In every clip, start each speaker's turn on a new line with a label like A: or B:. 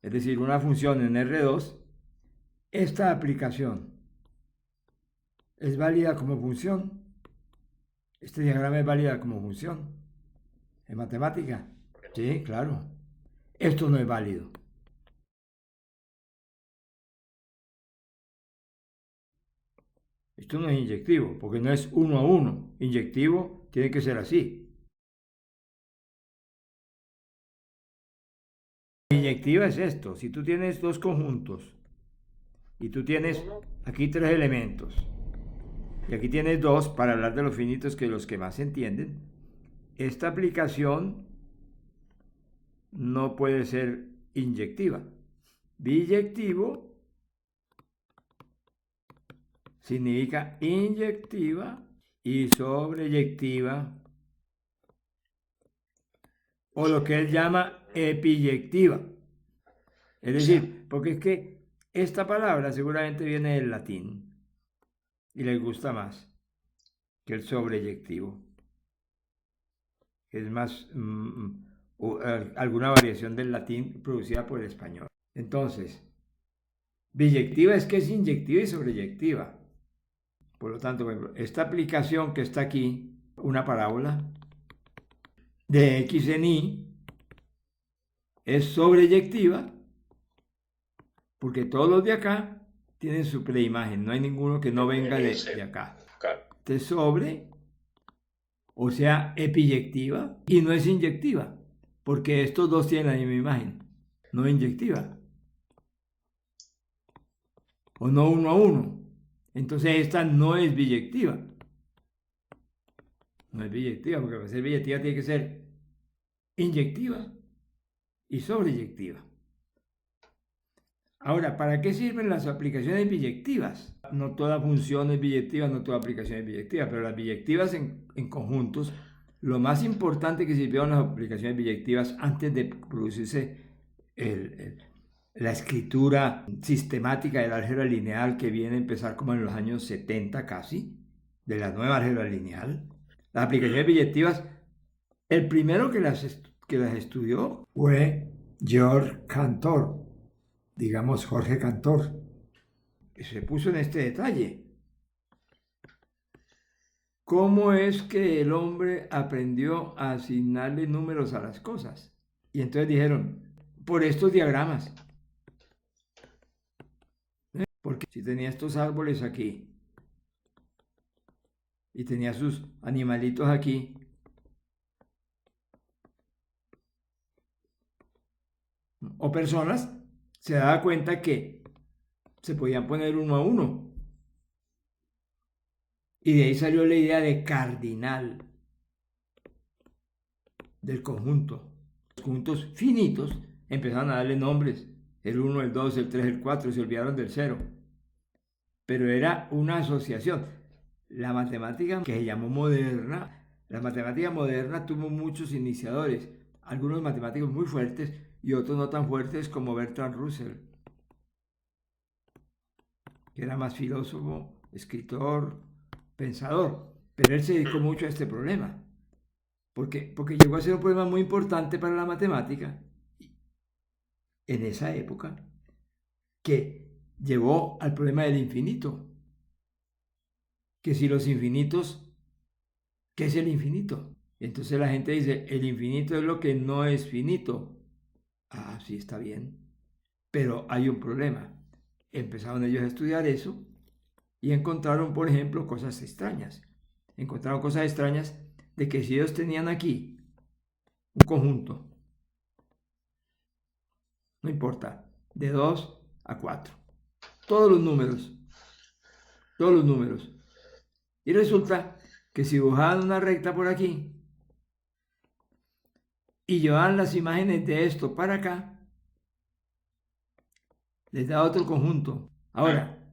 A: es decir, una función en R2, esta aplicación es válida como función. Este diagrama es válida como función en matemática.
B: ¿Por qué no?
A: Sí, claro. Esto no es válido. Esto no es inyectivo, porque no es uno a uno. Inyectivo tiene que ser así. Inyectiva es esto. Si tú tienes dos conjuntos y tú tienes
B: Uno,
A: aquí tres elementos y aquí tienes dos para hablar de los finitos que los que más se entienden, esta aplicación no puede ser inyectiva. Biyectivo significa inyectiva y sobreyectiva, o lo que él llama epiyectiva. Es
B: o sea,
A: decir, porque es que esta palabra seguramente viene del latín y les gusta más que el sobreyectivo, que es más alguna variación del latín producida por el español. Entonces, biyectiva es que es inyectiva y sobreyectiva. Por lo tanto, por ejemplo, esta aplicación que está aquí, una parábola de x en y, es sobreyectiva porque todos los de acá tienen su preimagen, no hay ninguno que no venga de acá.
B: claro.
A: Este sobre, o sea, epiyectiva, y no es inyectiva, porque estos dos tienen la misma imagen, no inyectiva, o no uno a uno. Entonces esta no es biyectiva. No es biyectiva, porque para ser biyectiva tiene que ser inyectiva y sobreyectiva. Ahora, ¿para qué sirven las aplicaciones biyectivas? No toda función es biyectiva, no toda aplicación es biyectiva, pero las biyectivas en conjuntos, lo más importante que sirvieron las aplicaciones biyectivas antes de producirse la escritura sistemática del álgebra lineal que viene a empezar como en los años 70 casi, de la nueva álgebra lineal. Las aplicaciones biyectivas, el primero que las estudió fue George Cantor, digamos Jorge Cantor, que se puso en este detalle. ¿Cómo es que el hombre aprendió a asignarle números a las cosas? Y entonces dijeron, por estos diagramas. Porque si tenía estos árboles aquí y tenía sus animalitos aquí, o personas, se daba cuenta que se podían poner uno a uno. Y de ahí salió la idea de cardinal del conjunto. Los conjuntos finitos empezaron a darle nombres. El 1, el 2, el 3, el 4, se olvidaron del 0. Pero era una asociación. La matemática que se llamó moderna, la matemática moderna tuvo muchos iniciadores, algunos matemáticos muy fuertes y otros no tan fuertes como Bertrand Russell, que era más filósofo, escritor, pensador, pero él se dedicó mucho a este problema, porque llegó a ser un problema muy importante para la matemática en esa época, que llevó al problema del infinito, que si los infinitos, ¿qué es el infinito? Entonces la gente dice, el infinito es lo que no es finito. Ah, sí, está bien, pero hay un problema. Empezaron ellos a estudiar eso y encontraron, por ejemplo, cosas extrañas. Encontraron cosas extrañas de que si ellos tenían aquí un conjunto, no importa, de 2 a 4, todos los números, todos los números. Y resulta que si dibujaban una recta por aquí y llevaban las imágenes de esto para acá, les da otro conjunto. Ahora,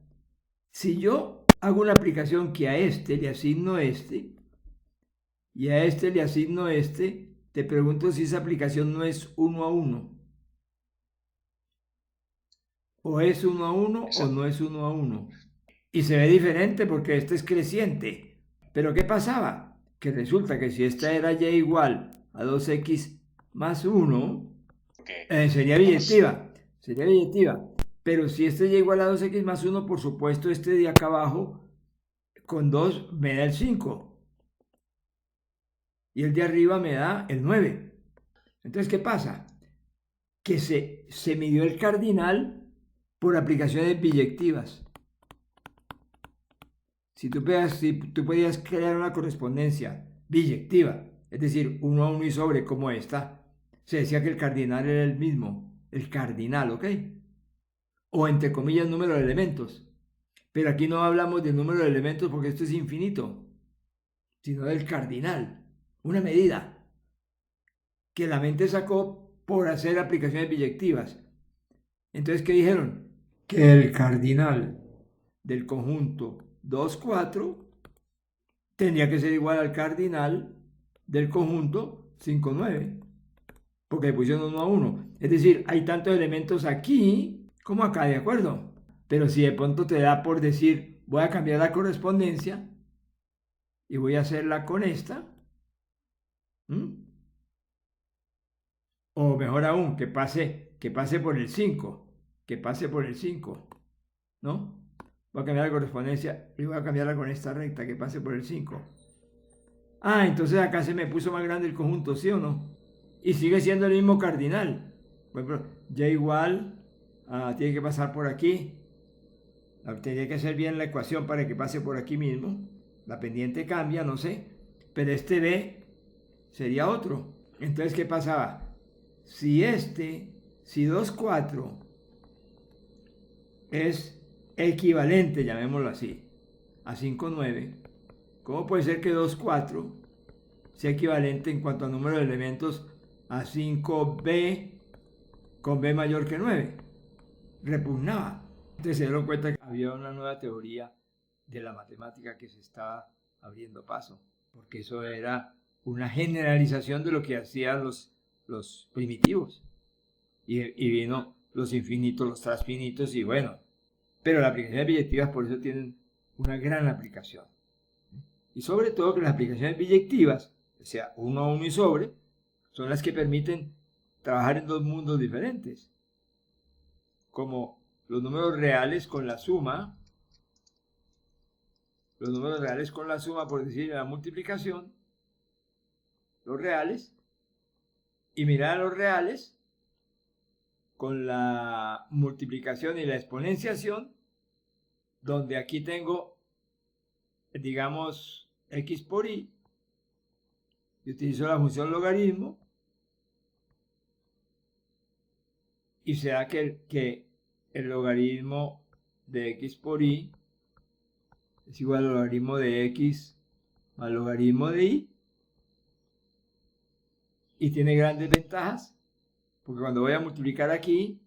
A: si yo hago una aplicación que a este le asigno este y a este le asigno este, te pregunto si esa aplicación no es uno a uno. O es uno a uno o no es uno a uno. Y se ve diferente porque este es creciente. Pero ¿qué pasaba? Que resulta que si esta era y igual a 2x más 1,
B: Porque
A: sería
B: digamos,
A: biyectiva. sería biyectiva. Pero si este y igual a 2x más 1, por supuesto, este de acá abajo con 2 me da el 5. Y el de arriba me da el 9. Entonces, ¿qué pasa? Que se midió el cardinal por aplicaciones biyectivas. Si tú podías crear una correspondencia biyectiva, es decir, 1 a 1 y sobre como esta, se decía que el cardinal era el mismo, el cardinal, ¿ok? O entre comillas, número de elementos. Pero aquí no hablamos del número de elementos porque esto es infinito, sino del cardinal, una medida que la mente sacó por hacer aplicaciones biyectivas. Entonces, ¿qué dijeron? Que el cardinal del conjunto 2, 4 tendría que ser igual al cardinal del conjunto 5, 9, porque le pusieron 1 a 1. Es decir, hay tantos elementos aquí como acá, ¿de acuerdo? Pero si de pronto te da por decir, voy a cambiar la correspondencia y voy a hacerla con esta, o mejor aún, que pase por el 5, que pase por el 5, ¿no? Voy a cambiar la correspondencia y voy a cambiarla con esta recta, que pase por el 5. Ah, entonces acá se me puso más grande el conjunto, ¿sí o no? Y sigue siendo el mismo cardinal. Por ejemplo, y igual tiene que pasar por aquí. Tendría que hacer bien la ecuación para que pase por aquí mismo. La pendiente cambia, no sé. Pero este B sería otro. Entonces, ¿qué pasaba? Si 2, 4 es equivalente, llamémoslo así, a 5, 9, ¿cómo puede ser que 2, 4 sea equivalente en cuanto a número de elementos a 5b con b mayor que 9? Repugnaba. Entonces se dieron cuenta que había una nueva teoría de la matemática que se estaba abriendo paso, porque eso era una generalización de lo que hacían los primitivos. Y vino los infinitos, los transfinitos y bueno. Pero las aplicaciones biyectivas por eso tienen una gran aplicación. Y sobre todo que las aplicaciones biyectivas, o sea, 1 a 1 y sobre, son las que permiten trabajar en dos mundos diferentes. Como los números reales con la suma, por decir, la multiplicación, los reales, y mirar a los reales con la multiplicación y la exponenciación, donde aquí tengo, digamos, x por y, y utilizo la función logaritmo, y se da que el logaritmo de x por y es igual al logaritmo de x más logaritmo de y tiene grandes ventajas, porque cuando voy a multiplicar aquí,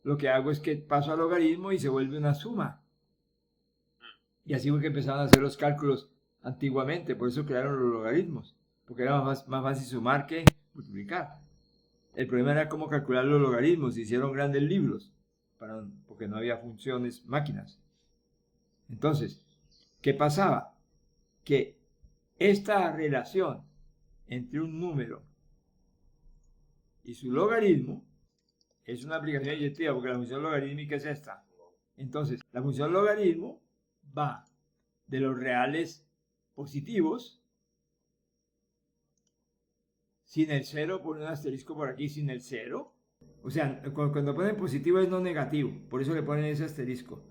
A: lo que hago es que paso al logaritmo y se vuelve una suma. Y así fue que empezaron a hacer los cálculos antiguamente, por eso crearon los logaritmos, porque era más fácil sumar que multiplicar. El problema era cómo calcular los logaritmos, se hicieron grandes libros, porque no había funciones, máquinas. Entonces, ¿qué pasaba? Que esta relación entre un número y su logaritmo es una aplicación biyectiva, porque la función logarítmica es esta. Entonces, la función logaritmo va de los reales positivos, sin el 0, pone un asterisco por aquí, sin el 0. O sea, cuando ponen positivo es no negativo, por eso le ponen ese asterisco,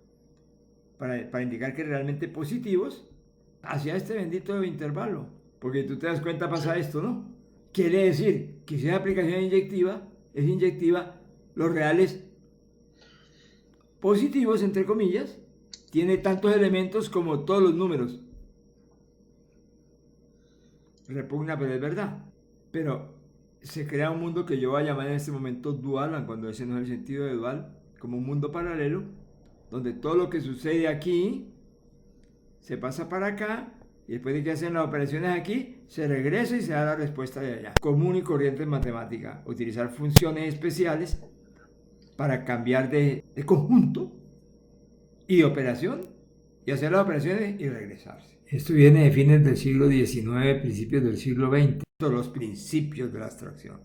A: para indicar que realmente positivos hacia este bendito intervalo. Porque tú te das cuenta, pasa esto, ¿no? Quiere decir que si es aplicación inyectiva, es inyectiva, los reales positivos, entre comillas, tiene tantos elementos como todos los números. Repugna, pero es verdad. Pero se crea un mundo que yo voy a llamar en este momento dual, cuando ese no es el sentido de dual, como un mundo paralelo, donde todo lo que sucede aquí se pasa para acá, y después de que hacen las operaciones aquí, se regresa y se da la respuesta de allá. Común y corriente en matemática, utilizar funciones especiales para cambiar de conjunto y de operación, y hacer las operaciones y regresarse. Esto viene de fines del siglo XIX, principios del siglo XX, los principios de la abstracción.